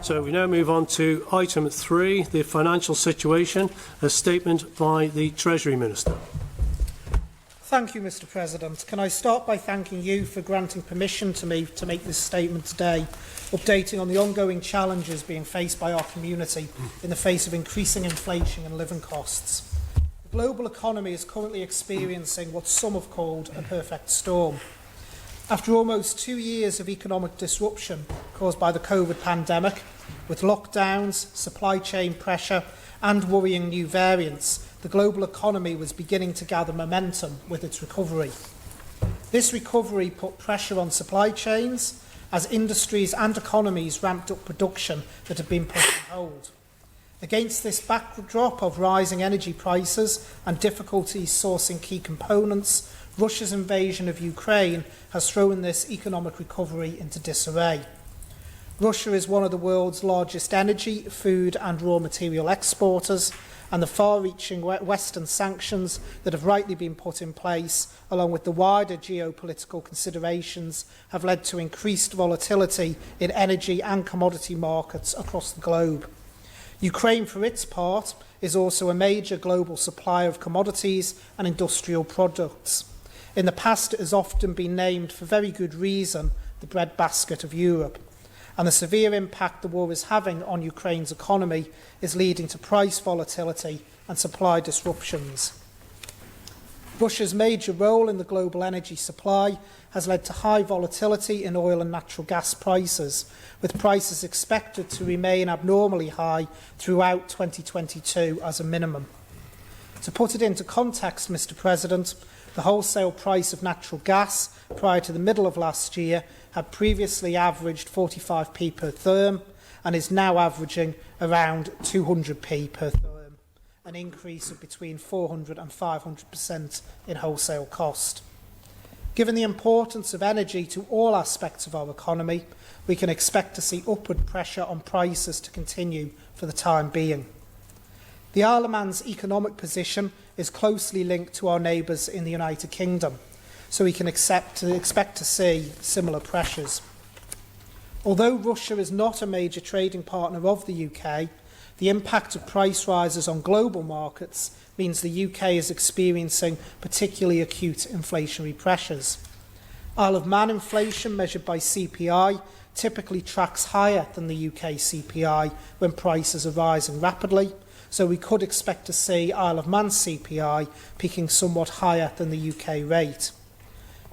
So we now move on to item 3, the financial situation, a statement by the Treasury Minister. Thank you, Mr President. Can I start by thanking you for granting permission to me to make this statement today, updating on the ongoing challenges being faced by our community in the face of increasing inflation and living costs. The global economy is currently experiencing what some have called a perfect storm. After almost 2 years of economic disruption caused by the COVID pandemic, with lockdowns, supply chain pressure and worrying new variants, the global economy was beginning to gather momentum with its recovery. This recovery put pressure on supply chains as industries and economies ramped up production that had been put on hold. Against this backdrop of rising energy prices and difficulties sourcing key components, Russia's invasion of Ukraine has thrown this economic recovery into disarray. Russia is one of the world's largest energy, food and raw material exporters, and the far-reaching Western sanctions that have rightly been put in place, along with the wider geopolitical considerations, have led to increased volatility in energy and commodity markets across the globe. Ukraine, for its part, is also a major global supplier of commodities and industrial products. In the past, it has often been named, for very good reason, the breadbasket of Europe. And the severe impact the war is having on Ukraine's economy is leading to price volatility and supply disruptions. Russia's major role in the global energy supply has led to high volatility in oil and natural gas prices, with prices expected to remain abnormally high throughout 2022 as a minimum. To put it into context, Mr President, the wholesale price of natural gas prior to the middle of last year had previously averaged 45p per therm and is now averaging around 200p per therm, an increase of between 400 and 500% in wholesale cost. Given the importance of energy to all aspects of our economy, we can expect to see upward pressure on prices to continue for the time being. The Isle of Man's economic position is closely linked to our neighbours in the United Kingdom, so we can expect to see similar pressures. Although Russia is not a major trading partner of the UK, the impact of price rises on global markets means the UK is experiencing particularly acute inflationary pressures. Isle of Man inflation, measured by CPI, typically tracks higher than the UK CPI when prices are rising rapidly, so we could expect to see Isle of Man CPI peaking somewhat higher than the UK rate.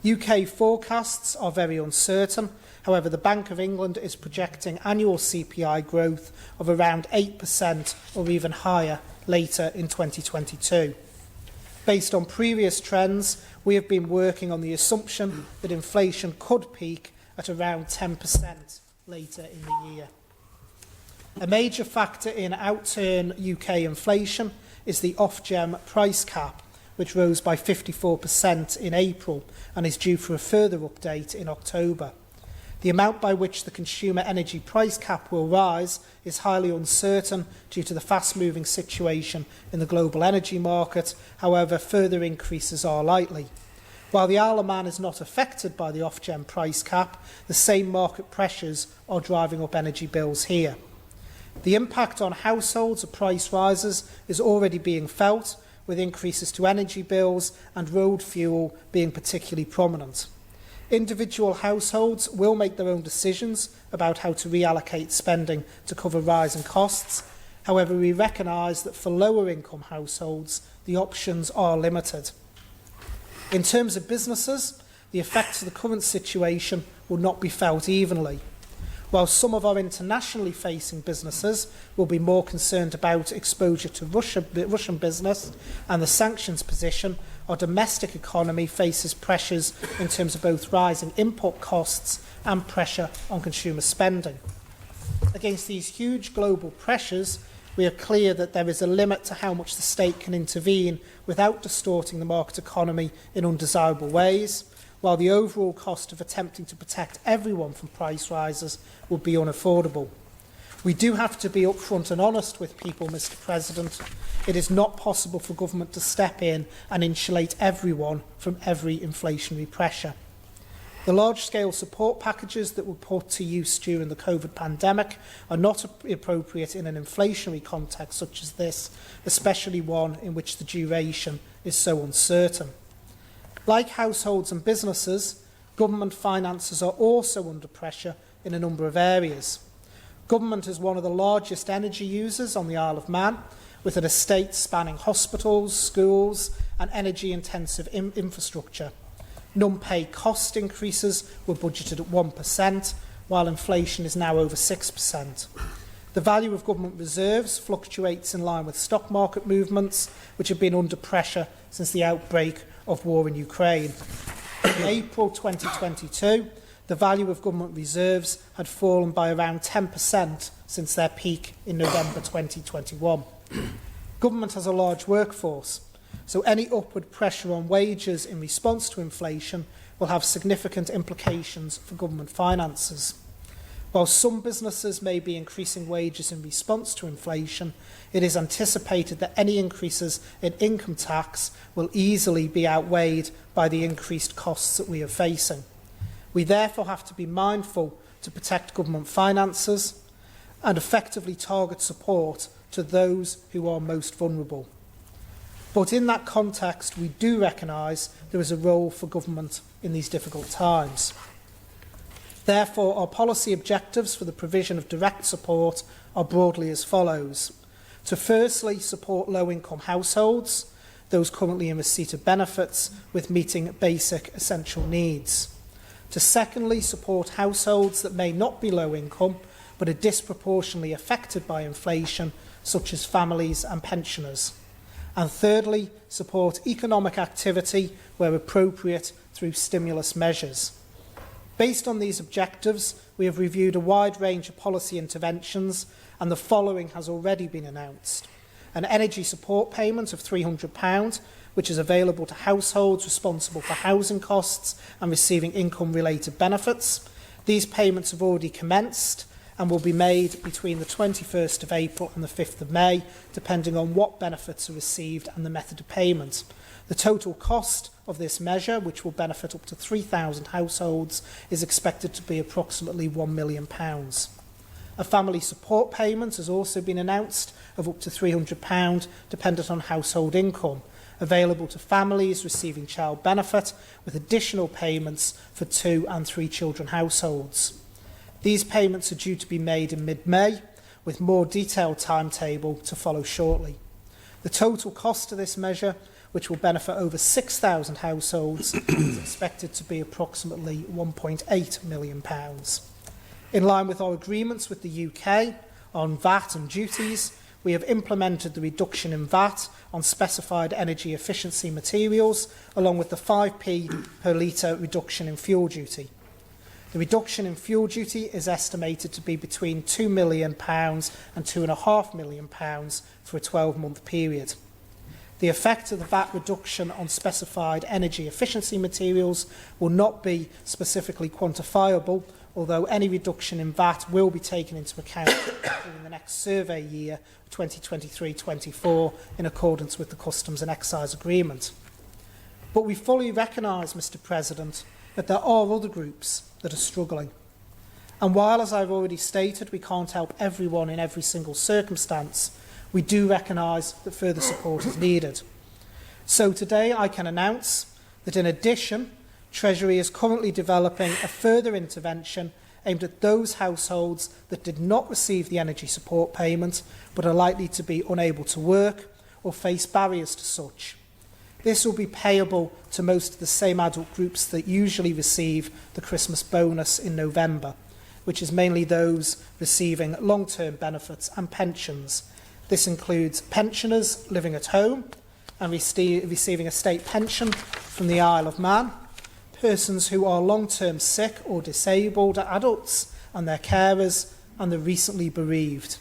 UK forecasts are very uncertain. However, the Bank of England is projecting annual CPI growth of around 8% or even higher later in 2022. Based on previous trends, we have been working on the assumption that inflation could peak at around 10% later in the year. A major factor in outturn UK inflation is the Ofgem price cap, which rose by 54% in April and is due for a further update in October. The amount by which the consumer energy price cap will rise is highly uncertain due to the fast-moving situation in the global energy market. However, further increases are likely. While the Isle of Man is not affected by the Ofgem price cap, the same market pressures are driving up energy bills here. The impact on households of price rises is already being felt, with increases to energy bills and road fuel being particularly prominent. Individual households will make their own decisions about how to reallocate spending to cover rising costs. However, we recognise that for lower income households, the options are limited. In terms of businesses, the effects of the current situation will not be felt evenly. While some of our internationally facing businesses will be more concerned about exposure to Russian business and the sanctions position, our domestic economy faces pressures in terms of both rising input costs and pressure on consumer spending. Against these huge global pressures, we are clear that there is a limit to how much the state can intervene without distorting the market economy in undesirable ways, while the overall cost of attempting to protect everyone from price rises would be unaffordable. We do have to be upfront and honest with people, Mr. President. It is not possible for government to step in and insulate everyone from every inflationary pressure. The large-scale support packages that were put to use during the COVID pandemic are not appropriate in an inflationary context such as this, especially one in which the duration is so uncertain. Like households and businesses, government finances are also under pressure in a number of areas. Government is one of the largest energy users on the Isle of Man, with an estate spanning hospitals, schools and energy-intensive infrastructure. Non-paid cost increases were budgeted at 1%, while inflation is now over 6%. The value of government reserves fluctuates in line with stock market movements, which have been under pressure since the outbreak of war in Ukraine. In April 2022, the value of government reserves had fallen by around 10% since their peak in November 2021. Government has a large workforce, so any upward pressure on wages in response to inflation will have significant implications for government finances. While some businesses may be increasing wages in response to inflation, it is anticipated that any increases in income tax will easily be outweighed by the increased costs that we are facing. We therefore have to be mindful to protect government finances and effectively target support to those who are most vulnerable. But in that context, we do recognise there is a role for government in these difficult times. Therefore, our policy objectives for the provision of direct support are broadly as follows. To firstly support low-income households, those currently in receipt of benefits, with meeting basic essential needs. To secondly support households that may not be low income but are disproportionately affected by inflation, such as families and pensioners. And thirdly, support economic activity where appropriate through stimulus measures. Based on these objectives, we have reviewed a wide range of policy interventions, and the following has already been announced. An energy support payment of £300, which is available to households responsible for housing costs and receiving income-related benefits. These payments have already commenced and will be made between the 21st of April and the 5th of May, depending on what benefits are received and the method of payment. The total cost of this measure, which will benefit up to 3,000 households, is expected to be approximately £1 million. A family support payment has also been announced of up to £300, dependent on household income, available to families receiving child benefit, with additional payments for 2 and 3 children households. These payments are due to be made in mid-May, with more detailed timetable to follow shortly. The total cost of this measure, which will benefit over 6,000 households, is expected to be approximately £1.8 million. In line with our agreements with the UK on VAT and duties, we have implemented the reduction in VAT on specified energy efficiency materials, along with the 5p per litre reduction in fuel duty. The reduction in fuel duty is estimated to be between £2 million and £2.5 million for a 12-month period. The effect of the VAT reduction on specified energy efficiency materials will not be specifically quantifiable, although any reduction in VAT will be taken into account during the next survey year, 2023-24, in accordance with the Customs and Excise Agreement. But we fully recognise, Mr. President, that there are other groups that are struggling. And while, as I've already stated, we can't help everyone in every single circumstance, we do recognise that further support is needed. So today I can announce that in addition, Treasury is currently developing a further intervention aimed at those households that did not receive the energy support payment but are likely to be unable to work or face barriers to such. This will be payable to most of the same adult groups that usually receive the Christmas bonus in November, which is mainly those receiving long-term benefits and pensions. This includes pensioners living at home and receiving a state pension from the Isle of Man, persons who are long-term sick or disabled, adults and their carers, and the recently bereaved.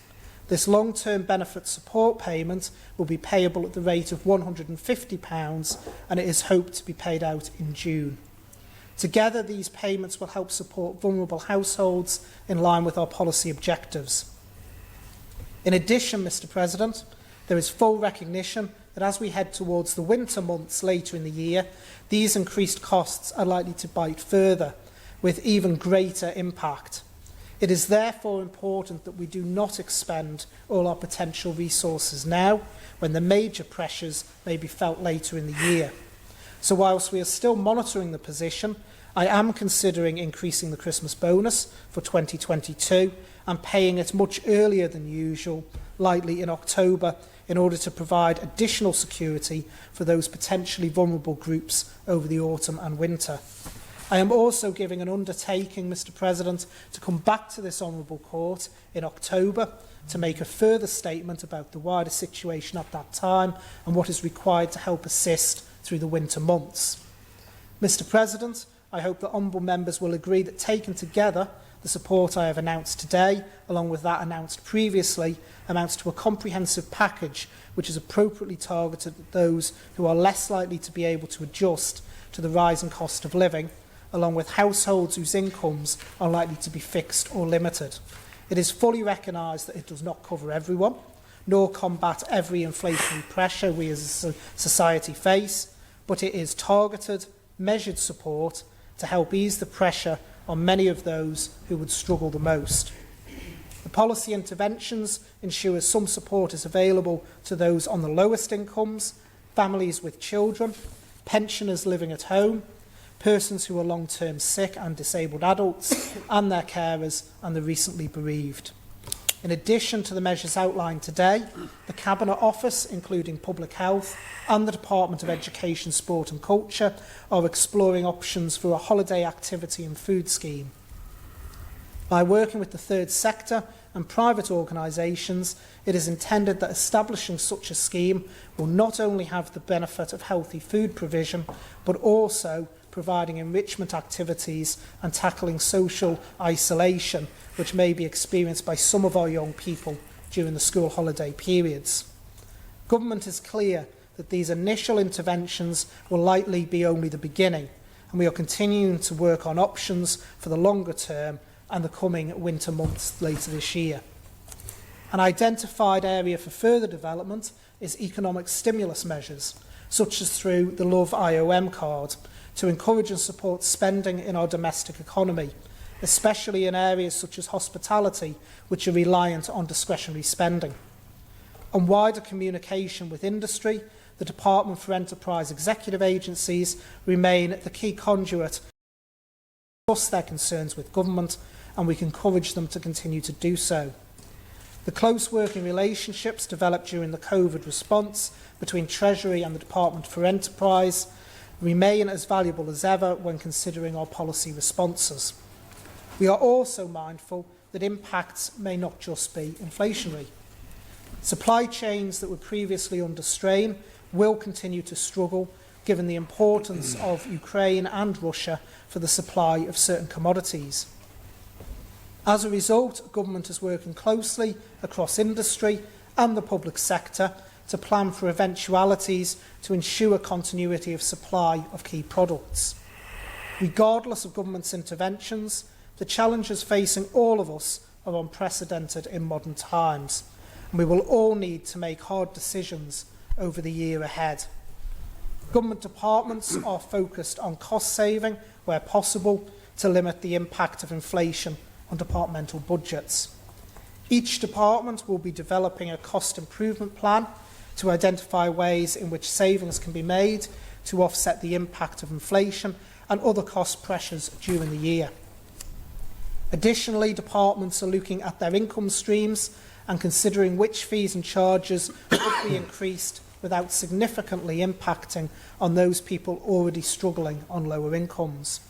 This long-term benefit support payment will be payable at the rate of £150 and it is hoped to be paid out in June. Together, these payments will help support vulnerable households in line with our policy objectives. In addition, Mr President, there is full recognition that as we head towards the winter months later in the year, these increased costs are likely to bite further, with even greater impact. It is therefore important that we do not expend all our potential resources now, when the major pressures may be felt later in the year. So whilst we are still monitoring the position, I am considering increasing the Christmas bonus for 2022 and paying it much earlier than usual, likely in October, in order to provide additional security for those potentially vulnerable groups over the autumn and winter. I am also giving an undertaking, Mr President, to come back to this Honourable Court in October to make a further statement about the wider situation at that time and what is required to help assist through the winter months. Mr President, I hope that honourable members will agree that taken together, the support I have announced today, along with that announced previously, amounts to a comprehensive package which is appropriately targeted at those who are less likely to be able to adjust to the rising cost of living, along with households whose incomes are likely to be fixed or limited. It is fully recognised that it does not cover everyone, nor combat every inflationary pressure we as a society face, but it is targeted, measured support to help ease the pressure on many of those who would struggle the most. The policy interventions ensure some support is available to those on the lowest incomes, families with children, pensioners living at home, persons who are long-term sick and disabled adults, and their carers and the recently bereaved. In addition to the measures outlined today, the Cabinet Office, including Public Health, and the Department of Education, Sport and Culture are exploring options for a holiday activity and food scheme. By working with the third sector and private organisations, it is intended that establishing such a scheme will not only have the benefit of healthy food provision, but also providing enrichment activities and tackling social isolation, which may be experienced by some of our young people during the school holiday periods. Government is clear that these initial interventions will likely be only the beginning, and we are continuing to work on options for the longer term and the coming winter months later this year. An identified area for further development is economic stimulus measures, such as through the Love IOM card, to encourage and support spending in our domestic economy, especially in areas such as hospitality, which are reliant on discretionary spending. On wider communication with industry, the Department for Enterprise executive agencies remain the key conduit to discuss their concerns with government, and we can encourage them to continue to do so. The close working relationships developed during the COVID response between Treasury and the Department for Enterprise remain as valuable as ever when considering our policy responses. We are also mindful that impacts may not just be inflationary. Supply chains that were previously under strain will continue to struggle, given the importance of Ukraine and Russia for the supply of certain commodities. As a result, government is working closely across industry and the public sector to plan for eventualities to ensure continuity of supply of key products. Regardless of government's interventions, the challenges facing all of us are unprecedented in modern times, and we will all need to make hard decisions over the year ahead. Government departments are focused on cost saving where possible to limit the impact of inflation on departmental budgets. Each department will be developing a cost improvement plan to identify ways in which savings can be made to offset the impact of inflation and other cost pressures during the year. Additionally, departments are looking at their income streams and considering which fees and charges could be increased without significantly impacting on those people already struggling on lower incomes.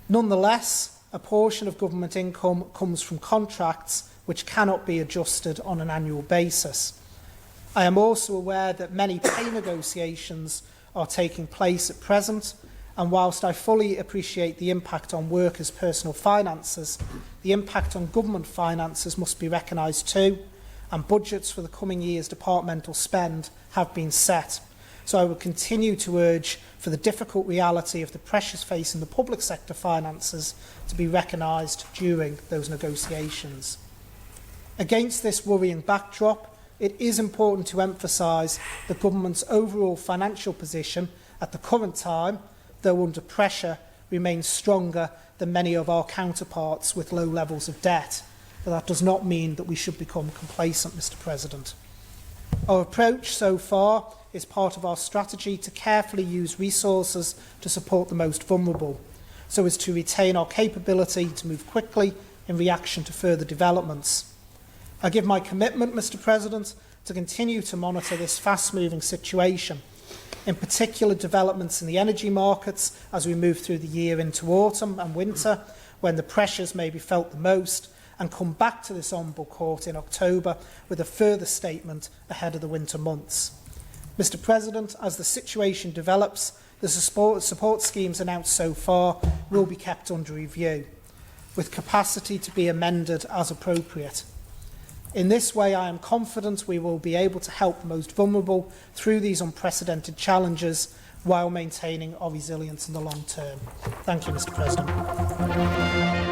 Nonetheless, a portion of government income comes from contracts which cannot be adjusted on an annual basis. I am also aware that many pay negotiations are taking place at present, and whilst I fully appreciate the impact on workers' personal finances, the impact on government finances must be recognised too, and budgets for the coming year's departmental spend have been set. So I will continue to urge for the difficult reality of the pressures facing the public sector finances to be recognised during those negotiations. Against this worrying backdrop, it is important to emphasise the government's overall financial position at the current time, though under pressure, remains stronger than many of our counterparts with low levels of debt. But that does not mean that we should become complacent, Mr. President. Our approach so far is part of our strategy to carefully use resources to support the most vulnerable, so as to retain our capability to move quickly in reaction to further developments. I give my commitment, Mr. President, to continue to monitor this fast-moving situation, in particular developments in the energy markets as we move through the year into autumn and winter, when the pressures may be felt the most, and come back to this Honourable Court in October with a further statement ahead of the winter months. Mr. President, as the situation develops, the support schemes announced so far will be kept under review, with capacity to be amended as appropriate. In this way, I am confident we will be able to help the most vulnerable through these unprecedented challenges while maintaining our resilience in the long term. Thank you, Mr. President.